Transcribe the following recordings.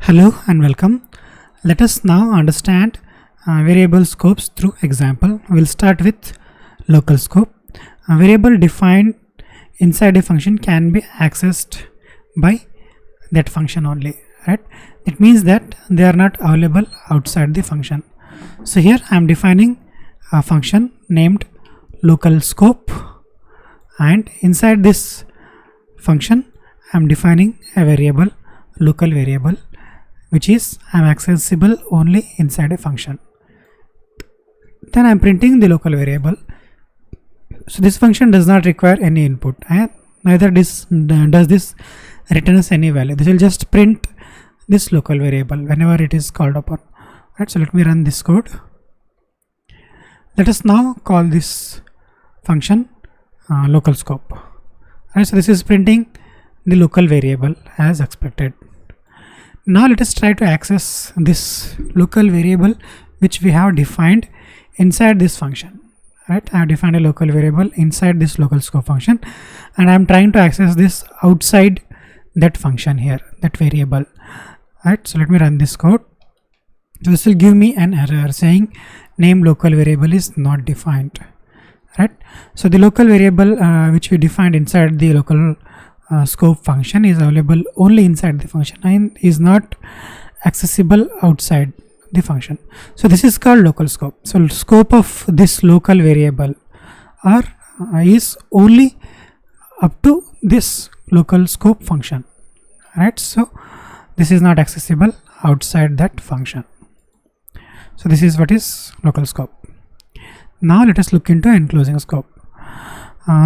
Hello and welcome. Let us now understand variable scopes through example. We'll start with local scope. A variable defined inside a function can be accessed by that function only, right? It means that they are not available outside the function. So here I am defining a function named local scope, and inside this function I am defining a variable, local variable, which is accessible only inside a function. Then I am printing the local variable. So this function does not require any input, and neither does this returns any value. This will just print this local variable whenever it is called upon. Right, so let me run this code. Let us now call this function local scope. Right, so this is printing the local variable as expected. Now let us try to access this local variable which we have defined inside this function. Right, I have defined a local variable inside this local scope function, and I am trying to access this outside that function here, that variable. Right, so let me run this code. So this will give me an error saying name local variable is not defined. Right, so the local variable which we defined inside the local scope function is available only inside the function and is not accessible outside the function. So this is called local scope. So scope of this local variable is only up to this local scope function. Right, so this is not accessible outside that function. So this is what is local scope. Now let us look into enclosing scope.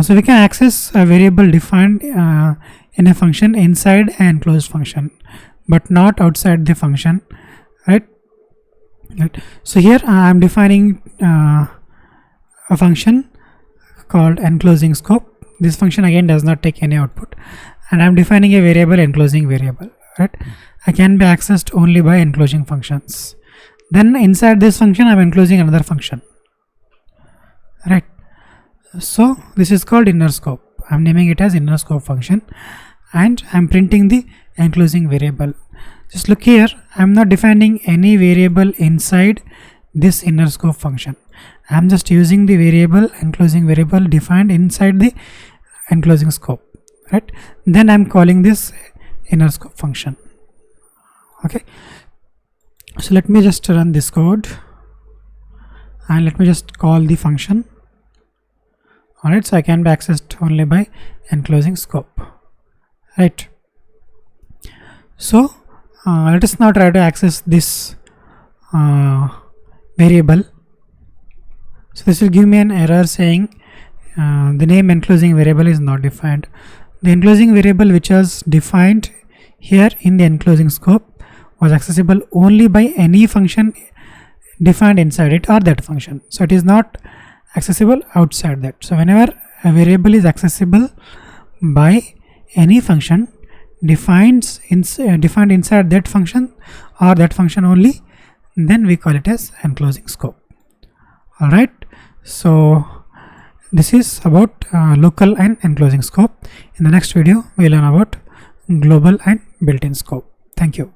So we can access a variable defined in a function inside an enclosed function, but not outside the function. Right. So here I am defining a function called enclosing scope. This function again does not take any output, and I am defining a variable enclosing variable. Right, I can be accessed only by enclosing functions. Then inside this function I am enclosing another function. Right, so this is called inner scope. I am naming it as inner scope function, and I am printing the enclosing variable. Just look here, I am not defining any variable inside this inner scope function. I am just using the variable enclosing variable defined inside the enclosing scope. Right, then I am calling this inner scope function. Okay, so let me just run this code and let me just call the function. Alright, so I can be accessed only by enclosing scope. Right, so let us now try to access this variable. So this will give me an error saying the name enclosing variable is not defined. The enclosing variable which was defined here in the enclosing scope was accessible only by any function defined inside it or that function. So it is not accessible outside that. So whenever a variable is accessible by any function defined inside that function or that function only, then we call it as enclosing scope. Alright, so this is about local and enclosing scope. In the next video we will learn about global and built-in scope. Thank you.